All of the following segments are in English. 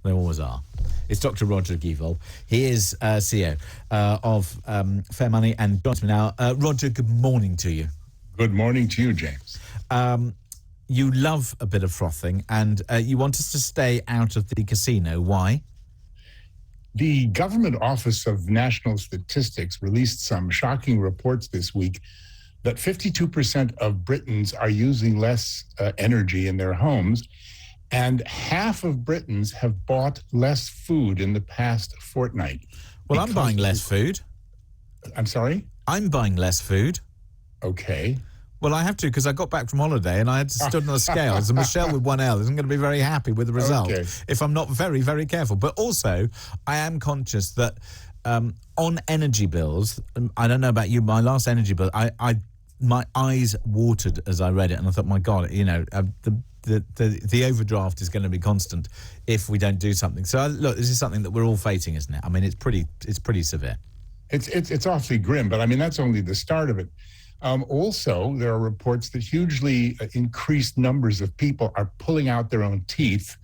They always are. It's Dr. Roger Givold. He is CEO of Fair Money and joins me now. Roger, good morning to you. Good morning to you, James. You love a bit of frothing and you want us to stay out of the casino. Why? The Government Office of National Statistics released some shocking reports this week that 52% of Britons are using less energy in their homes, and half of Britons have bought less food in the past fortnight. Well, I'm buying less food. I'm sorry? I'm buying less food. Okay. Well, I have to because I got back from holiday and I had stood on the scales, and Michelle with one L isn't going to be very happy with the result if I'm not very, very careful. But also, I am conscious that on energy bills, I don't know about you, my last energy bill, my eyes watered as I read it, and I thought, my God, you know, the overdraft is going to be constant if we don't do something. So look, this is something that we're all facing, isn't it? I mean, it's pretty severe. It's awfully grim, but I mean that's only the start of it. Also, there are reports that hugely increased numbers of people are pulling out their own teeth,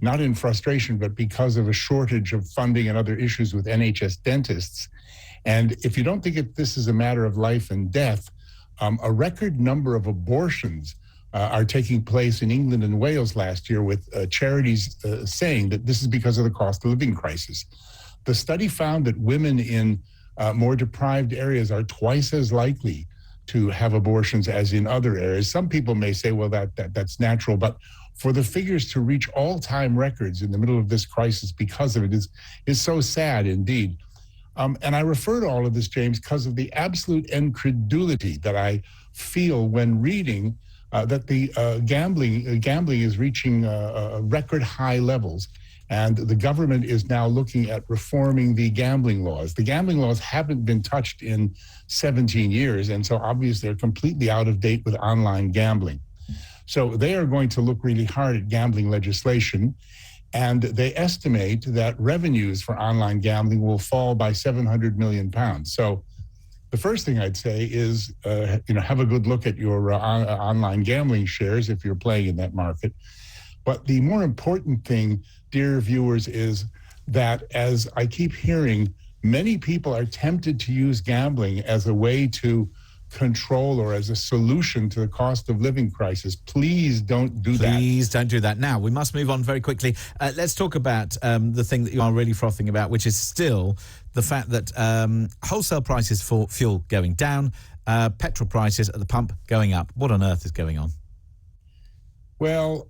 not in frustration, but because of a shortage of funding and other issues with NHS dentists. And if you don't think this is a matter of life and death, a record number of abortions are taking place in England and Wales last year, with charities saying that this is because of the cost of living crisis. The study found that women in more deprived areas are twice as likely to have abortions as in other areas. Some people may say, well, that's natural, but for the figures to reach all-time records in the middle of this crisis because of it is so sad indeed. And I refer to all of this, James, because of the absolute incredulity that I feel when reading that the gambling is reaching record high levels. And the government is now looking at reforming the gambling laws. The gambling laws haven't been touched in 17 years, and so obviously they're completely out of date with online gambling. So they are going to look really hard at gambling legislation, and they estimate that revenues for online gambling will fall by £700 million. So the first thing I'd say is, have a good look at your online gambling shares if you're playing in that market. But the more important thing, dear viewers, is that, as I keep hearing, many people are tempted to use gambling as a way to control or as a solution to the cost of living crisis. Please don't do that. Please don't do that. Now, we must move on very quickly. Let's talk about the thing that you are really frothing about, which is still the fact that wholesale prices for fuel going down, petrol prices at the pump going up. What on earth is going on? Well,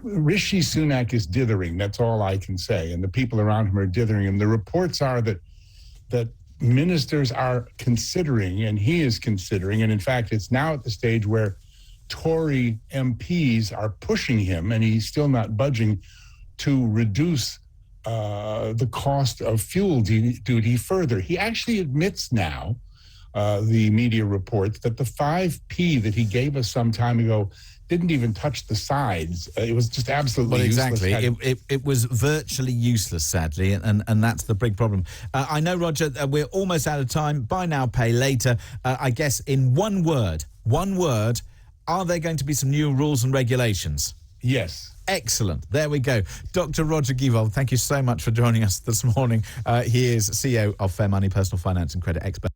Rishi Sunak is dithering. That's all I can say. And the people around him are dithering him. The reports are that ministers are considering, and he is considering, and in fact, it's now at the stage where Tory MPs are pushing him, and he's still not budging, to reduce the cost of fuel duty further. He actually admits now, the media reports, that the 5p that he gave us some time ago didn't even touch the sides. It was just absolutely useless. Exactly. It was virtually useless, sadly, and that's the big problem. I know, Roger, we're almost out of time. Buy now, pay later. I guess in one word, are there going to be some new rules and regulations? Yes. Excellent. There we go. Dr. Roger Givold, thank you so much for joining us this morning. He is CEO of Fair Money, personal finance and credit expert.